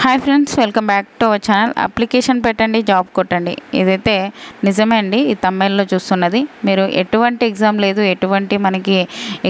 Hi friends, welcome back to our channel. Application పెట్టండి, job కొట్టండి. ఇదైతే నిజమే అండి. ఈ తమిళ్లో చూస్తున్నది మీరు ఎటువంటి ఎగ్జామ్ లేదు, ఎటువంటి మనకి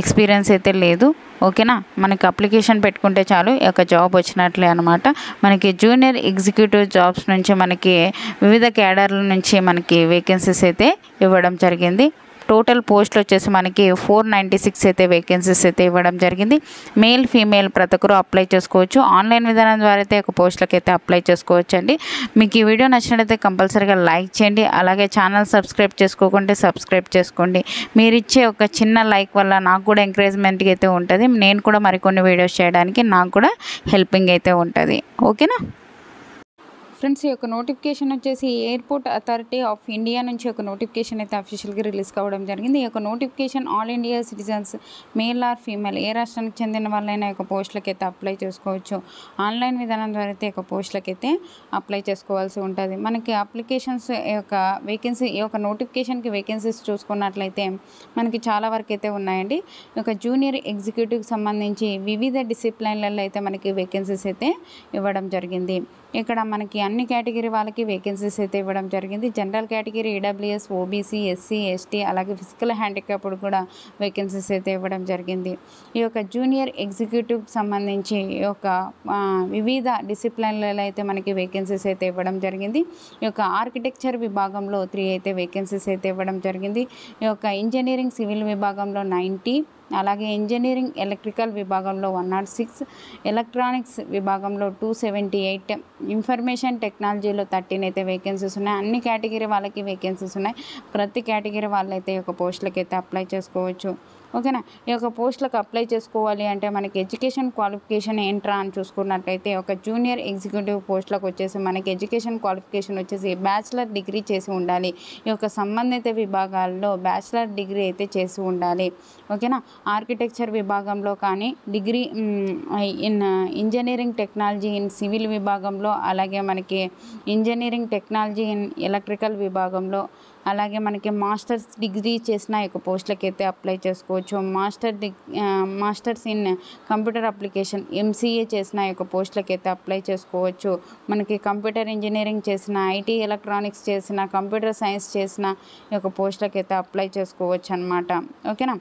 ఎక్స్పీరియన్స్ అయితే లేదు. ఓకేనా, మనకి అప్లికేషన్ పెట్టుకుంటే చాలు ఒక జాబ్ వచ్చినట్లే అనమాట. మనకి జూనియర్ ఎగ్జిక్యూటివ్ జాబ్స్ నుంచి మనకి వివిధ క్యాడర్ల నుంచి మనకి వేకెన్సీస్ అయితే ఇవ్వడం జరిగింది. టోటల్ పోస్టులు వచ్చేసి మనకి 496 అయితే వేకెన్సీస్ అయితే ఇవ్వడం జరిగింది. మేల్ ఫీమేల్ ప్రతి ఒక్కరు అప్లై చేసుకోవచ్చు. ఆన్లైన్ విధానం ద్వారా అయితే ఒక పోస్టులకు అయితే అప్లై చేసుకోవచ్చు అండి. మీకు ఈ వీడియో నచ్చినట్లయితే కంపల్సరీగా లైక్ చేయండి. అలాగే ఛానల్ సబ్స్క్రైబ్ చేసుకోకుంటే సబ్స్క్రైబ్ చేసుకోండి. మీరు ఇచ్చే ఒక చిన్న లైక్ వల్ల నాకు కూడా ఎంకరేజ్మెంట్గా అయితే ఉంటుంది. నేను కూడా మరికొన్ని వీడియోస్ చేయడానికి నాకు కూడా హెల్పింగ్ అయితే ఉంటుంది. ఓకేనా ఫ్రెండ్స్, ఈ యొక్క నోటిఫికేషన్ వచ్చేసి ఎయిర్పోర్ట్ అథారిటీ ఆఫ్ ఇండియా నుంచి ఒక నోటిఫికేషన్ అయితే అఫీషియల్గా రిలీజ్ కావడం జరిగింది. ఈ యొక్క notification all India citizens male or female ఏ రాష్ట్రానికి చెందిన వాళ్ళైనా యొక్క పోస్టులకి అయితే అప్లై చేసుకోవచ్చు. ఆన్లైన్ విధానం ద్వారా అయితే ఒక పోస్టులకి అయితే అప్లై చేసుకోవాల్సి ఉంటుంది. మనకి అప్లికేషన్స్ యొక్క వేకెన్సీ ఈ యొక్క నోటిఫికేషన్కి వేకెన్సీస్ చూసుకున్నట్లయితే మనకి చాలా వరకు అయితే ఉన్నాయండి. ఈ యొక్క జూనియర్ ఎగ్జిక్యూటివ్కి సంబంధించి వివిధ డిసిప్లైన్లలో అయితే మనకి వేకెన్సీస్ అయితే ఇవ్వడం జరిగింది. ఇక్కడ మనకి అన్ని కేటగిరీ వాళ్ళకి వేకెన్సీస్ అయితే ఇవ్వడం జరిగింది. General category, EWS, OBC, SC, ST, అలాగే ఫిజికల్ హ్యాండిక్యాప్డ్ కూడా వేకెన్సీస్ అయితే ఇవ్వడం జరిగింది. ఈ యొక్క జూనియర్ ఎగ్జిక్యూటివ్కి సంబంధించి ఈ యొక్క వివిధ డిసిప్లిన్లలో అయితే మనకి వేకెన్సీస్ అయితే ఇవ్వడం జరిగింది. ఈ యొక్క ఆర్కిటెక్చర్ విభాగంలో 3 అయితే వేకెన్సీస్ అయితే ఇవ్వడం జరిగింది. ఈ యొక్క ఇంజనీరింగ్ సివిల్ విభాగంలో 90, అలాగే ఇంజనీరింగ్ ఎలక్ట్రికల్ విభాగంలో 106, ఎలక్ట్రానిక్స్ విభాగంలో 278, ఇన్ఫర్మేషన్ టెక్నాలజీలో 13 అయితే వేకెన్సీస్ ఉన్నాయి. అన్ని కేటగిరీ వాళ్ళకి వేకెన్సీస్ ఉన్నాయి. ప్రతి కేటగిరీ వాళ్ళైతే ఈ యొక్క పోస్టులకి అయితే అప్లై చేసుకోవచ్చు. ఓకేనా, ఈ యొక్క పోస్టులకు అప్లై చేసుకోవాలి అంటే మనకి ఎడ్యుకేషన్ క్వాలిఫికేషన్ ఏంట్రా అని చూసుకున్నట్లయితే ఒక జూనియర్ ఎగ్జిక్యూటివ్ పోస్టులకు వచ్చేసి మనకి ఎడ్యుకేషన్ క్వాలిఫికేషన్ వచ్చేసి బ్యాచిలర్ డిగ్రీ చేసి ఉండాలి. ఈ యొక్క సంబంధిత విభాగాల్లో బ్యాచిలర్ డిగ్రీ అయితే చేసి ఉండాలి. ఓకేనా, ఆర్కిటెక్చర్ విభాగంలో కానీ degree in engineering technology in civil విభాగంలో, అలాగే మనకి ఇంజనీరింగ్ టెక్నాలజీ ఇన్ ఎలక్ట్రికల్ విభాగంలో, అలాగే మనకి మాస్టర్స్ డిగ్రీ చేసిన యొక్క పోస్టులకి అయితే అప్లై చేసుకోవచ్చు. Masters in computer application MCA చేసిన యొక్క పోస్టులకి అయితే అప్లై చేసుకోవచ్చు. మనకి కంప్యూటర్ ఇంజనీరింగ్ చేసిన, ఐటీ ఎలక్ట్రానిక్స్ చేసిన, కంప్యూటర్ సైన్స్ చేసిన యొక్క పోస్టులకి అయితే అప్లై చేసుకోవచ్చు అన్నమాట. ఓకేనా,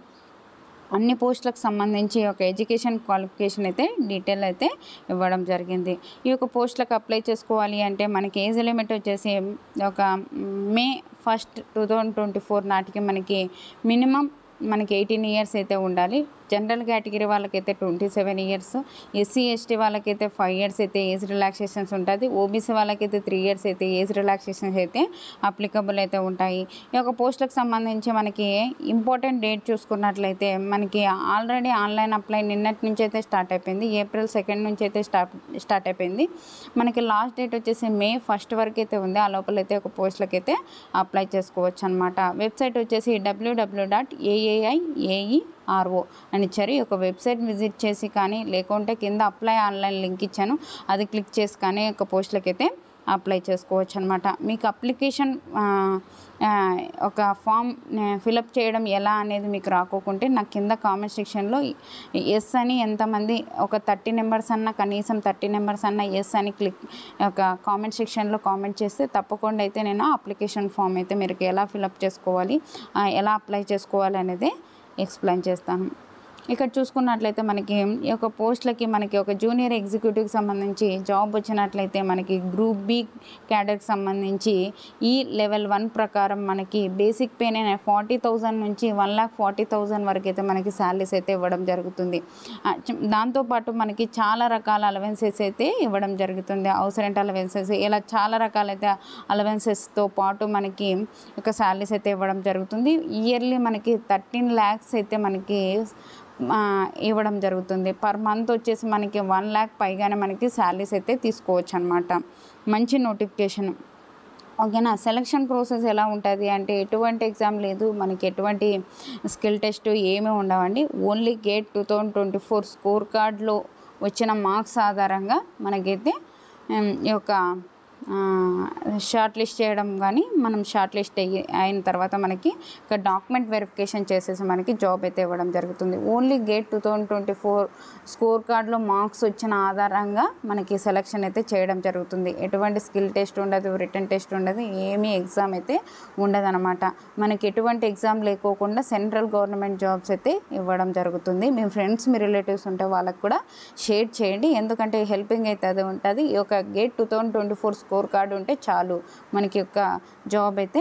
అన్ని పోస్టులకు సంబంధించి ఒక ఎడ్యుకేషన్ క్వాలిఫికేషన్ అయితే డీటెయిల్ అయితే ఇవ్వడం జరిగింది. ఈ యొక్క పోస్టులకు అప్లై చేసుకోవాలి అంటే మనకి ఏజ్ లిమిట్ వచ్చేసి ఒక May 1, 2024 నాటికి మనకి మినిమం మనకి 18 ఇయర్స్ అయితే ఉండాలి. జనరల్ కేటగిరీ వాళ్ళకైతే 27 ఇయర్స్, ఎస్సీ ఎస్టీ వాళ్ళకైతే 5 ఇయర్స్ అయితే ఏజ్ రిలాక్సేషన్స్ ఉంటుంది. ఓబీసీ వాళ్ళకైతే 3 ఇయర్స్ అయితే ఏజ్ రిలాక్సేషన్స్ అయితే అప్లికబుల్ అయితే ఉంటాయి. ఈ యొక్క పోస్టులకు సంబంధించి మనకి ఇంపార్టెంట్ డేట్ చూసుకున్నట్లయితే మనకి ఆల్రెడీ ఆన్లైన్ అప్లై నిన్నటి నుంచి అయితే స్టార్ట్ అయిపోయింది. April 2 నుంచి అయితే స్టార్ట్ అయిపోయింది. మనకి లాస్ట్ డేట్ వచ్చేసి May 1 వరకు అయితే ఉంది. ఆ లోపలైతే ఒక పోస్టులకి అయితే అప్లై చేసుకోవచ్చు అనమాట. వెబ్సైట్ వచ్చేసి www.aiaero అని ఇచ్చారు. ఈ యొక్క వెబ్సైట్ విజిట్ చేసి కానీ, లేకుంటే కింద అప్లై ఆన్లైన్ లింక్ ఇచ్చాను, అది క్లిక్ చేసి కానీ యొక్క పోస్టులకి అయితే అప్లై చేసుకోవచ్చు అనమాట. మీకు అప్లికేషన్ ఒక ఫామ్ ఫిలప్ చేయడం ఎలా అనేది మీకు రాకోకుంటే నాకు కింద కామెంట్ సెక్షన్లో ఎస్ అని ఎంతమంది ఒక 30 నెంబర్స్ అన్న, కనీసం 30 నెంబర్స్ అన్న ఎస్ అని ఒక కామెంట్ సెక్షన్లో కామెంట్ చేస్తే తప్పకుండా అయితే నేను అప్లికేషన్ ఫామ్ అయితే మీరు ఎలా ఫిలప్ చేసుకోవాలి, ఎలా అప్లై చేసుకోవాలి అనేది ఎక్స్ప్లెయిన్ చేస్తాను. ఇక్కడ చూసుకున్నట్లయితే మనకి ఈ యొక్క పోస్టులకి మనకి ఒక జూనియర్ ఎగ్జిక్యూటివ్కి సంబంధించి జాబ్ వచ్చినట్లయితే మనకి గ్రూప్ బి క్యాడర్కి సంబంధించి ఈ లెవెల్ 1 ప్రకారం మనకి బేసిక్ పేనే 40,000 నుంచి 1,40,000 వరకు అయితే మనకి శాలరీస్ అయితే ఇవ్వడం జరుగుతుంది. దాంతోపాటు మనకి చాలా రకాల అలవెన్సెస్ అయితే ఇవ్వడం జరుగుతుంది. హౌస్ రెంట్ అలవెన్సెస్, ఇలా చాలా రకాలైతే అలవెన్సెస్తో పాటు మనకి ఒక శాలరీస్ అయితే ఇవ్వడం జరుగుతుంది. ఇయర్లీ మనకి 13 lakhs అయితే మనకి ఇవ్వడం జరుగుతుంది. పర్ మంత్ వచ్చేసి మనకి 1 lakh పైగానే మనకి శాలరీస్ అయితే తీసుకోవచ్చు అనమాట. మంచి నోటిఫికేషన్. ఓకేనా, సెలక్షన్ ప్రాసెస్ ఎలా ఉంటుంది అంటే ఎటువంటి ఎగ్జామ్ లేదు, మనకి ఎటువంటి స్కిల్ టెస్ట్ ఏమీ ఉండవండి. ఓన్లీ గేట్ 2024 స్కోర్ కార్డ్లో వచ్చిన మార్క్స్ ఆధారంగా మనకైతే ఈ యొక్క షార్ట్ లిస్ట్ చేయడం కానీ మనం షార్ట్ లిస్ట్ అయిన తర్వాత మనకి ఒక డాక్యుమెంట్ వెరిఫికేషన్ చేసేసి మనకి జాబ్ అయితే ఇవ్వడం జరుగుతుంది. ఓన్లీ గేట్ 2024 స్కోర్ కార్డులో మార్క్స్ వచ్చిన ఆధారంగా మనకి సెలక్షన్ అయితే చేయడం జరుగుతుంది. ఎటువంటి స్కిల్ టెస్ట్ ఉండదు, రిటర్న్ టెస్ట్ ఉండదు, ఏమీ ఎగ్జామ్ అయితే ఉండదన్నమాట. మనకి ఎటువంటి ఎగ్జామ్ లేకోకుండా సెంట్రల్ గవర్నమెంట్ జాబ్స్ అయితే ఇవ్వడం జరుగుతుంది. మీ ఫ్రెండ్స్ మీ రిలేటివ్స్ ఉంటే వాళ్ళకు కూడా షేర్ చేయండి, ఎందుకంటే హెల్పింగ్ అయితే అది ఉంటుంది. ఈ యొక్క గేట్ 2024 స్కోర్ కార్డు ఉంటే చాలు మనకి యొక్క జాబ్ అయితే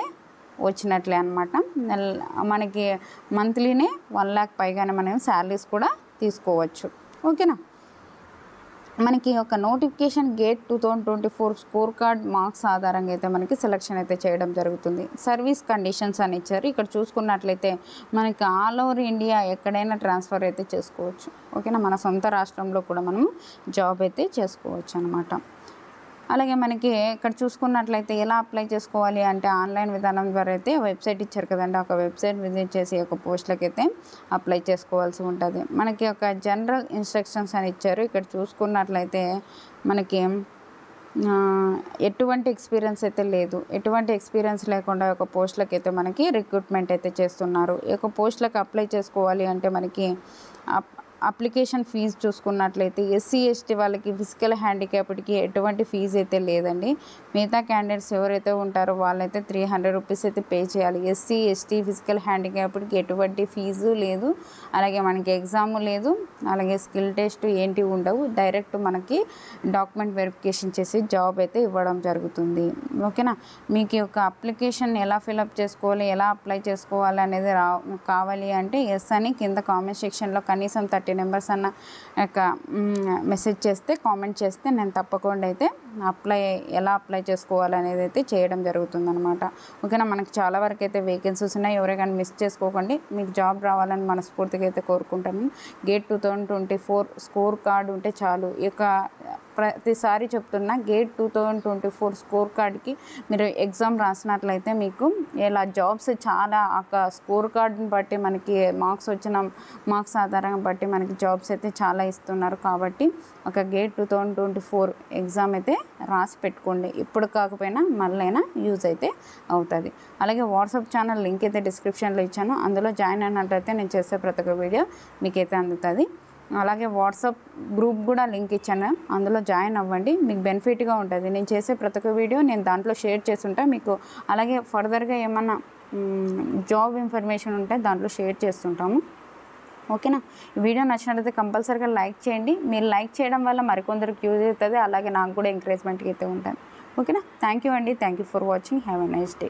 వచ్చినట్లే అనమాట. మనకి మంత్లీనే 1 lakh పైగానే మనం శాలరీస్ కూడా తీసుకోవచ్చు. ఓకేనా. మనకి ఒక notification gate 2024 score card marks ఆధారంగా అయితే మనకి సెలక్షన్ అయితే చేయడం జరుగుతుంది. సర్వీస్ కండిషన్స్ అని ఇచ్చారు. ఇక్కడ చూసుకున్నట్లయితే మనకి ఆల్ ఓవర్ ఇండియా ఎక్కడైనా ట్రాన్స్ఫర్ అయితే చేసుకోవచ్చు. ఓకేనా. మన సొంత రాష్ట్రంలో కూడా మనము జాబ్ అయితే చేసుకోవచ్చు అనమాట. అలాగే మనకి ఇక్కడ చూసుకున్నట్లయితే ఎలా అప్లై చేసుకోవాలి అంటే ఆన్లైన్ విధానం ద్వారా అయితే వెబ్సైట్ ఇచ్చారు కదండి, ఒక వెబ్సైట్ విజిట్ చేసి ఒక పోస్టులకి అయితే అప్లై చేసుకోవాల్సి ఉంటుంది. మనకి ఒక జనరల్ ఇన్స్ట్రక్షన్స్ అని ఇచ్చారు. ఇక్కడ చూసుకున్నట్లయితే మనకి ఎటువంటి ఎక్స్పీరియన్స్ అయితే లేదు, ఎటువంటి ఎక్స్పీరియన్స్ లేకుండా ఒక పోస్టులకి అయితే మనకి రిక్రూట్మెంట్ అయితే చేస్తున్నారు. ఈ యొక్క పోస్టులకు అప్లై చేసుకోవాలి అంటే మనకి అప్లికేషన్ ఫీజు చూసుకున్నట్లయితే ఎస్సీ ఎస్టీ వాళ్ళకి ఫిజికల్ హ్యాండిక్యాప్డ్కి ఎటువంటి ఫీజు అయితే లేదండి. మిగతా క్యాండిడేట్స్ ఎవరైతే ఉంటారో వాళ్ళైతే 300 రూపీస్ అయితే పే చేయాలి. ఎస్సీ ఎస్టీ ఫిజికల్ హ్యాండిక్యాప్డ్కి ఎటువంటి ఫీజు లేదు, అలాగే మనకి ఎగ్జాము లేదు, అలాగే స్కిల్ టెస్ట్ ఏంటి ఉండవు. డైరెక్ట్ మనకి డాక్యుమెంట్ వెరిఫికేషన్ చేసి జాబ్ అయితే ఇవ్వడం జరుగుతుంది. ఓకేనా. మీకు యొక్క అప్లికేషన్ ఎలా ఫిలప్ చేసుకోవాలి, ఎలా అప్లై చేసుకోవాలి అనేది కావాలి అంటే ఎస్ అని కింద కామెంట్ సెక్షన్లో కనీసం 30 నెంబర్స్ అన్న యొక్క మెసేజ్ చేస్తే, కామెంట్ చేస్తే నేను తప్పకుండా అయితే ఎలా అప్లై చేసుకోవాలి అనేది అయితే చేయడం జరుగుతుంది అనమాట. ఓకేనా. మనకి చాలా వరకు అయితే వేకెన్సీస్ ఉన్నాయి, ఎవరైనా మిస్ చేసుకోకండి. మీకు జాబ్ రావాలని మనస్ఫూర్తిగా అయితే కోరుకుంటాను. గేట్ 2024 స్కోర్ కార్డు ఉంటే చాలు. ఈ యొక్క ప్రతిసారి చెప్తున్నా గేట్ 2024 స్కోర్ కార్డ్కి మీరు ఎగ్జామ్ రాసినట్లయితే మీకు ఇలా జాబ్స్ చాలా స్కోర్ కార్డుని బట్టి మనకి మార్క్స్ ఆధారంగా బట్టి మనకి జాబ్స్ అయితే చాలా ఇస్తున్నారు. కాబట్టి ఒక గేట్ 2024 ఎగ్జామ్ అయితే రాసి పెట్టుకోండి. ఇప్పుడు కాకపోయినా మళ్ళైనా యూజ్ అయితే అవుతుంది. అలాగే వాట్సాప్ ఛానల్ లింక్ అయితే డిస్క్రిప్షన్లో ఇచ్చాను, అందులో జాయిన్ అయినట్లయితే నేను చేసే ప్రతి ఒక్క వీడియో మీకైతే అందుతుంది. అలాగే వాట్సాప్ గ్రూప్ కూడా లింక్ ఇచ్చాను, అందులో జాయిన్ అవ్వండి, మీకు బెనిఫిట్గా ఉంటుంది. నేను చేసే ప్రతి ఒక్క వీడియో నేను దాంట్లో షేర్ చేస్తుంటా మీకు. అలాగే ఫర్దర్గా ఏమన్నా జాబ్ ఇన్ఫర్మేషన్ ఉంటే దాంట్లో షేర్ చేస్తుంటాము. ఓకేనా. ఈ వీడియో నచ్చినట్లయితే కంపల్సరీగా లైక్ చేయండి. మీరు లైక్ చేయడం వల్ల మరికొందరికి యూజ్ అవుతుంది, అలాగే నాకు కూడా ఎంకరేజ్మెంట్గా అయితే ఉంటుంది. ఓకేనా. థ్యాంక్ యూ అండి. Thank you for watching. Have a nice day.